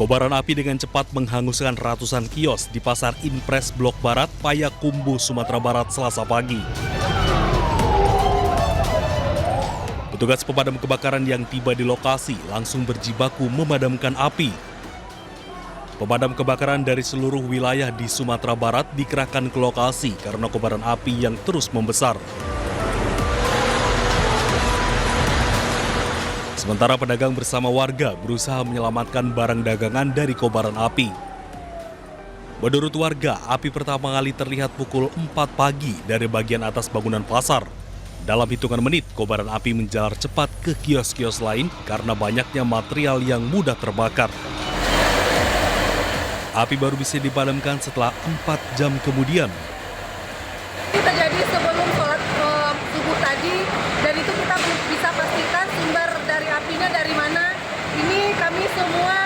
Kobaran api dengan cepat menghanguskan ratusan kios di Pasar Impres Blok Barat, Payakumbuh, Sumatera Barat, Selasa pagi. Petugas pemadam kebakaran yang tiba di lokasi langsung berjibaku memadamkan api. Pemadam kebakaran dari seluruh wilayah di Sumatera Barat dikerahkan ke lokasi karena kobaran api yang terus membesar. Sementara pedagang bersama warga berusaha menyelamatkan barang dagangan dari kobaran api. Menurut warga, api pertama kali terlihat pukul 4 pagi dari bagian atas bangunan pasar. Dalam hitungan menit, kobaran api menjalar cepat ke kios-kios lain karena banyaknya material yang mudah terbakar. Api baru bisa dipadamkan setelah 4 jam kemudian. Itu terjadi sebelum sholat subuh tadi, dan itu kita belum bisa pastikan sumber dari apinya dari mana. Ini kami semua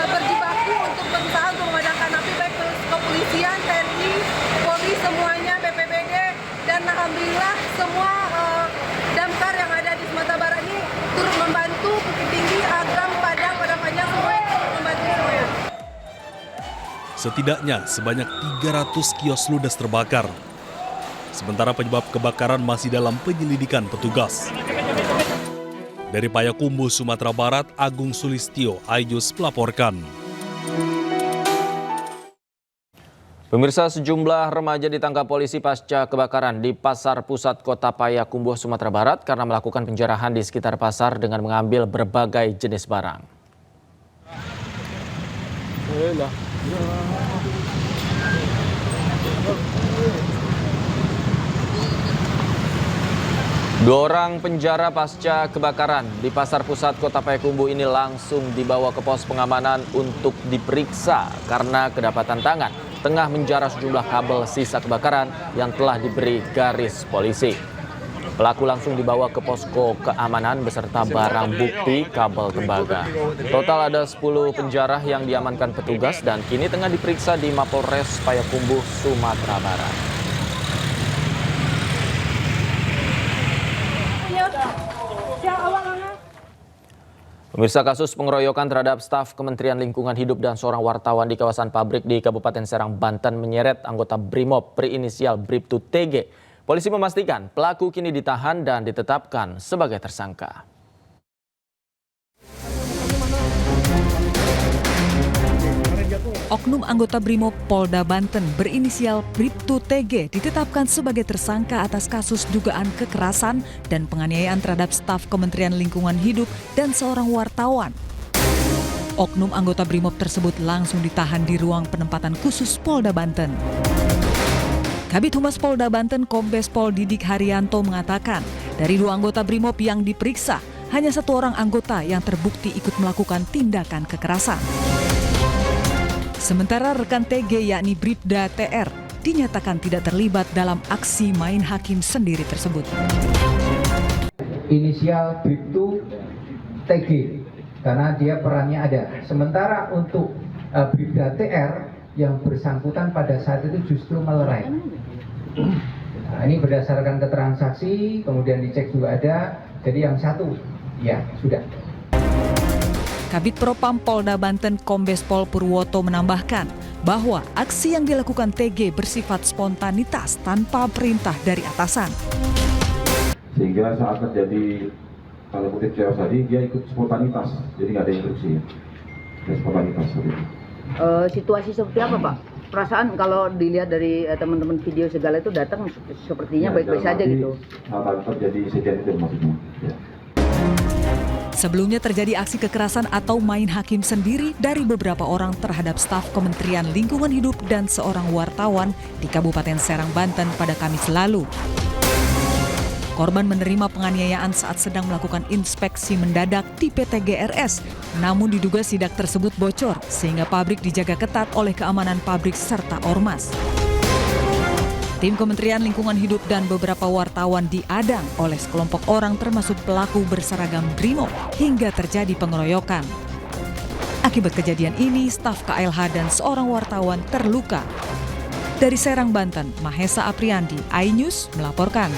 berjibaku untuk berusaha untuk memadamkan api, baik kepolisian, TNI, Polri, semuanya, BPBD, dan alhamdulillah semua damkar yang ada di Sumatera Barat ini turut membantu Bukit Tinggi, Agram, Padang, Padamannya semuanya turut membantu semuanya. Setidaknya sebanyak 300 kios ludes terbakar. Sementara penyebab kebakaran masih dalam penyelidikan petugas. Dari Payakumbuh, Sumatera Barat, Agung Sulistyo, iNews melaporkan. Pemirsa, sejumlah remaja ditangkap polisi pasca kebakaran di Pasar Pusat Kota Payakumbuh, Sumatera Barat karena melakukan penjarahan di sekitar pasar dengan mengambil berbagai jenis barang. Dua orang penjara pasca kebakaran di Pasar Pusat Kota Payakumbuh ini langsung dibawa ke pos pengamanan untuk diperiksa karena kedapatan tangan tengah menjarah sejumlah kabel sisa kebakaran yang telah diberi garis polisi. Pelaku langsung dibawa ke posko keamanan beserta barang bukti kabel tembaga. Total ada 10 penjara yang diamankan petugas dan kini tengah diperiksa di Mapolres Payakumbuh, Sumatera Barat. Pemirsa, kasus pengeroyokan terhadap staf Kementerian Lingkungan Hidup dan seorang wartawan di kawasan pabrik di Kabupaten Serang, Banten menyeret anggota BRIMOB berinisial Bribtu TG. Polisi memastikan pelaku kini ditahan dan ditetapkan sebagai tersangka. Oknum anggota BRIMOB Polda Banten berinisial Bribtu TG ditetapkan sebagai tersangka atas kasus dugaan kekerasan dan penganiayaan terhadap staf Kementerian Lingkungan Hidup dan seorang wartawan. Oknum anggota BRIMOB tersebut langsung ditahan di ruang penempatan khusus Polda Banten. Kabid Humas Polda Banten Kombes Pol Didik Haryanto mengatakan, dari 2 anggota BRIMOB yang diperiksa, hanya 1 orang anggota yang terbukti ikut melakukan tindakan kekerasan. Sementara rekan TG yakni Bribda TR dinyatakan tidak terlibat dalam aksi main hakim sendiri tersebut. Inisial Bribtu TG karena dia perannya ada. Sementara untuk Bribda TR yang bersangkutan pada saat itu justru melerai. Nah, ini berdasarkan keterangan saksi, kemudian dicek juga ada. Jadi yang 1 ya sudah. Kabid Propam Polda Banten Kombes Pol Purwoto menambahkan bahwa aksi yang dilakukan TG bersifat spontanitas tanpa perintah dari atasan. Sehingga saat terjadi tanda kutip chaos tadi, dia ikut spontanitas, jadi nggak ada instruksi. Ya, spontanitas. Situasi seperti apa, Pak? Perasaan kalau dilihat dari teman-teman video segala itu datang sepertinya baik-baik saja gitu. Saat terjadi insiden itu maksudnya. Ya. Sebelumnya terjadi aksi kekerasan atau main hakim sendiri dari beberapa orang terhadap staf Kementerian Lingkungan Hidup dan seorang wartawan di Kabupaten Serang, Banten pada Kamis lalu. Korban menerima penganiayaan saat sedang melakukan inspeksi mendadak di PT GRS, namun diduga sidak tersebut bocor sehingga pabrik dijaga ketat oleh keamanan pabrik serta ormas. Tim Kementerian Lingkungan Hidup dan beberapa wartawan diadang oleh sekelompok orang termasuk pelaku berseragam BRIMOB hingga terjadi pengeroyokan. Akibat kejadian ini, staf KLH dan seorang wartawan terluka. Dari Serang, Banten, Mahesa Apriandi, iNews melaporkan.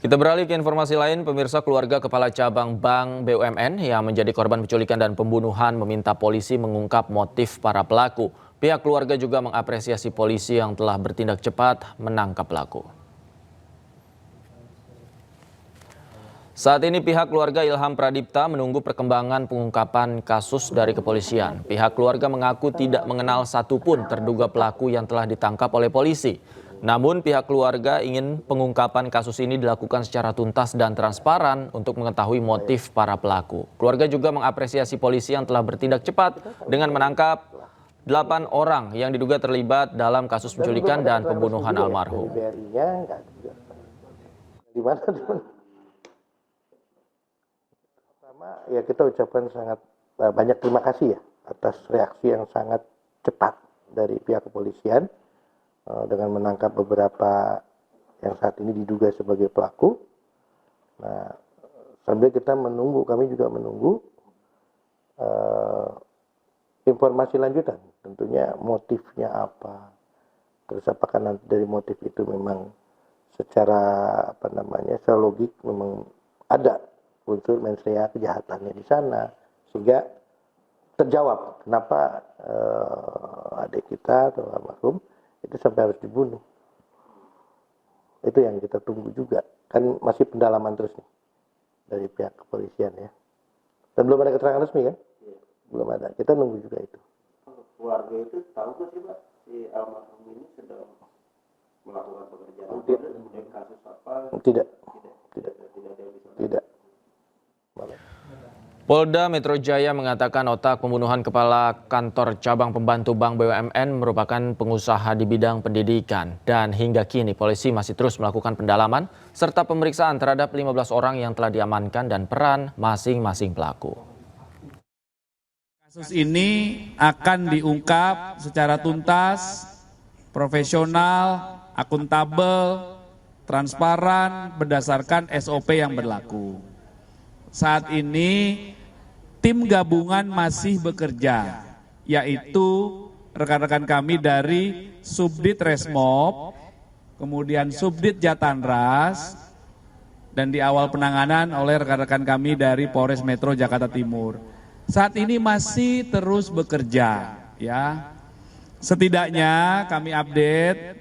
Kita beralih ke informasi lain, pemirsa. Keluarga Kepala Cabang Bank BUMN yang menjadi korban penculikan dan pembunuhan meminta polisi mengungkap motif para pelaku. Pihak keluarga juga mengapresiasi polisi yang telah bertindak cepat menangkap pelaku. Saat ini pihak keluarga Ilham Pradipta menunggu perkembangan pengungkapan kasus dari kepolisian. Pihak keluarga mengaku tidak mengenal satupun terduga pelaku yang telah ditangkap oleh polisi. Namun pihak keluarga ingin pengungkapan kasus ini dilakukan secara tuntas dan transparan untuk mengetahui motif para pelaku. Keluarga juga mengapresiasi polisi yang telah bertindak cepat dengan menangkap 8 orang yang diduga terlibat dalam kasus penculikan dan pembunuhan almarhum. Pertama, ya kita ucapkan sangat banyak terima kasih ya atas reaksi yang sangat cepat dari pihak kepolisian dengan menangkap beberapa yang saat ini diduga sebagai pelaku. Nah, sambil kita menunggu, kami juga menunggu informasi lanjutan, tentunya motifnya apa. Terus apakah nanti dari motif itu memang secara secara logik memang ada unsur mens rea kejahatannya di sana, sehingga terjawab kenapa adik kita atau almarhum itu sampai harus dibunuh. Itu yang kita tunggu juga. Kan masih pendalaman terus nih dari pihak kepolisian ya. Dan belum ada keterangan resmi kan? Belum ada. Kita nunggu juga itu. Keluarga itu tahu nggak sih Pak, si almarhum ini sedang melakukan pekerjaan kemudian kasus apa? Tidak. Polda Metro Jaya mengatakan otak pembunuhan kepala kantor cabang pembantu Bank BUMN merupakan pengusaha di bidang pendidikan. Dan hingga kini polisi masih terus melakukan pendalaman serta pemeriksaan terhadap 15 orang yang telah diamankan dan peran masing-masing pelaku. Kasus ini akan diungkap secara tuntas, profesional, akuntabel, transparan berdasarkan SOP yang berlaku. Saat ini tim gabungan masih bekerja, yaitu rekan-rekan kami dari Subdit Resmob, kemudian Subdit Jatanras, dan di awal penanganan oleh rekan-rekan kami dari Polres Metro Jakarta Timur. Saat ini masih terus bekerja, ya. Setidaknya kami update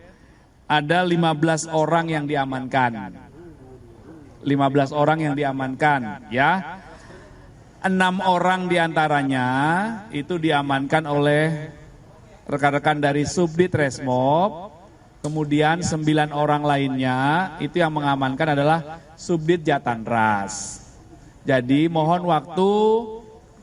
ada 15 orang yang diamankan. 15 orang yang diamankan, ya. 6 orang diantaranya itu diamankan oleh rekan-rekan dari Subdit Resmob, kemudian 9 orang lainnya itu yang mengamankan adalah Subdit Jatanras. Jadi mohon waktu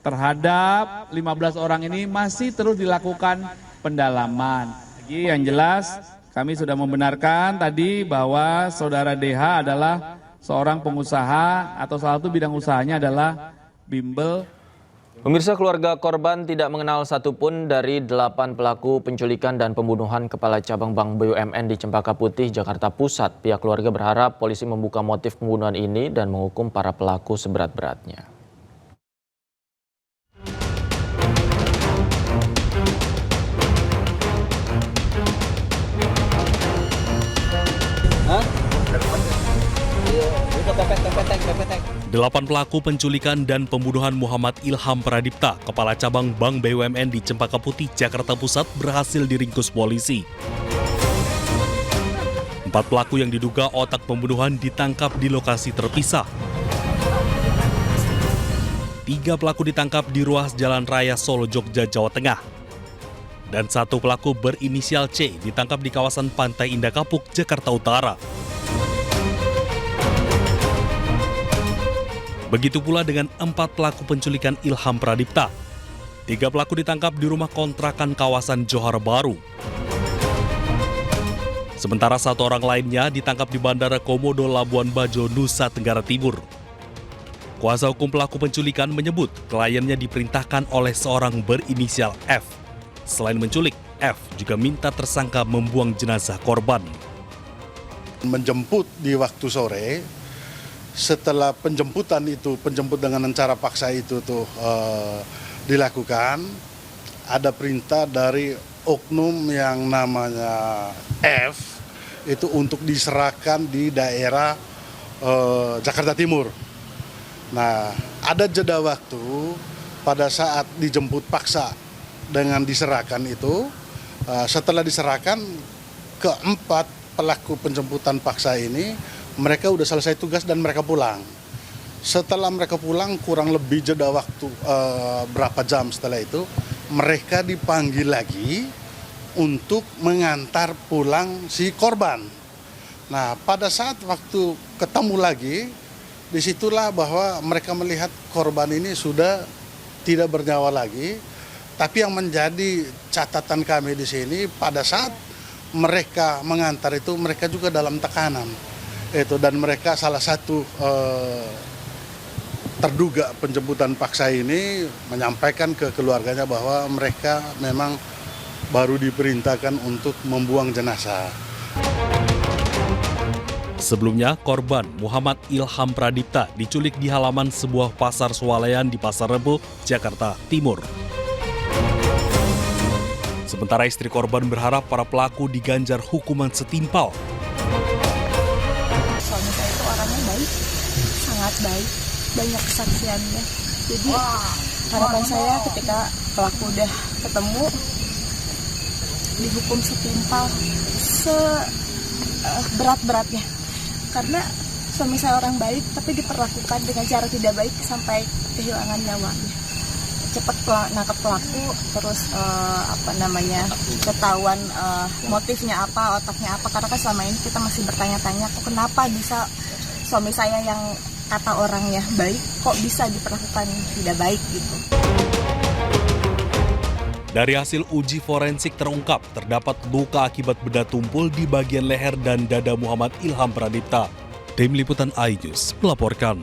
terhadap 15 orang ini masih terus dilakukan pendalaman. Jadi yang jelas kami sudah membenarkan tadi bahwa saudara DH adalah seorang pengusaha atau salah satu bidang usahanya adalah bimbel. Pemirsa, keluarga korban tidak mengenal satupun dari 8 pelaku penculikan dan pembunuhan kepala cabang Bank BUMN di Cempaka Putih, Jakarta Pusat. Pihak keluarga berharap polisi membuka motif pembunuhan ini dan menghukum para pelaku seberat-beratnya. Delapan pelaku penculikan dan pembunuhan Muhammad Ilham Pradipta, Kepala Cabang Bank BUMN di Cempaka Putih, Jakarta Pusat berhasil diringkus polisi. 4 pelaku yang diduga otak pembunuhan ditangkap di lokasi terpisah. 3 pelaku ditangkap di ruas Jalan Raya Solo, Jogja, Jawa Tengah. Dan 1 pelaku berinisial C ditangkap di kawasan Pantai Indah Kapuk, Jakarta Utara. Begitu pula dengan 4 pelaku penculikan Ilham Pradipta. 3 pelaku ditangkap di rumah kontrakan kawasan Johar Baru. Sementara 1 orang lainnya ditangkap di Bandara Komodo Labuan Bajo, Nusa Tenggara Timur. Kuasa hukum pelaku penculikan menyebut kliennya diperintahkan oleh seorang berinisial F. Selain menculik, F juga minta tersangka membuang jenazah korban. Menjemput di waktu sore. Setelah penjemput dengan cara paksa itu dilakukan, ada perintah dari oknum yang namanya F itu untuk diserahkan di daerah Jakarta Timur. Nah, ada jeda waktu pada saat dijemput paksa dengan diserahkan itu. Setelah diserahkan, keempat pelaku penjemputan paksa ini mereka udah selesai tugas dan mereka pulang. Setelah mereka pulang, kurang lebih jeda waktu berapa jam setelah itu, mereka dipanggil lagi untuk mengantar pulang si korban. Nah, pada saat waktu ketemu lagi, disitulah bahwa mereka melihat korban ini sudah tidak bernyawa lagi. Tapi yang menjadi catatan kami di sini, pada saat mereka mengantar itu, mereka juga dalam tekanan. Dan mereka salah satu terduga penjemputan paksa ini menyampaikan ke keluarganya bahwa mereka memang baru diperintahkan untuk membuang jenazah. Sebelumnya, korban Muhammad Ilham Pradipta diculik di halaman sebuah pasar swalayan di Pasar Rebo, Jakarta Timur. Sementara istri korban berharap para pelaku diganjar hukuman setimpal. Suami saya itu orangnya baik, sangat baik, banyak kesaksiannya. Jadi harapan saya ketika pelaku udah ketemu, dihukum setimpal, seberat-beratnya. Karena suami saya orang baik, tapi diperlakukan dengan cara tidak baik sampai kehilangan nyawanya. Cepat nangkep pelaku, terus ketahuan motifnya apa, otaknya apa. Karena kan selama ini kita masih bertanya-tanya, kok kenapa bisa suami saya yang kata orangnya baik, kok bisa diperlakukan tidak baik gitu. Dari hasil uji forensik terungkap, terdapat luka akibat benda tumpul di bagian leher dan dada Muhammad Ilham Pradipta. Tim Liputan iNews melaporkan.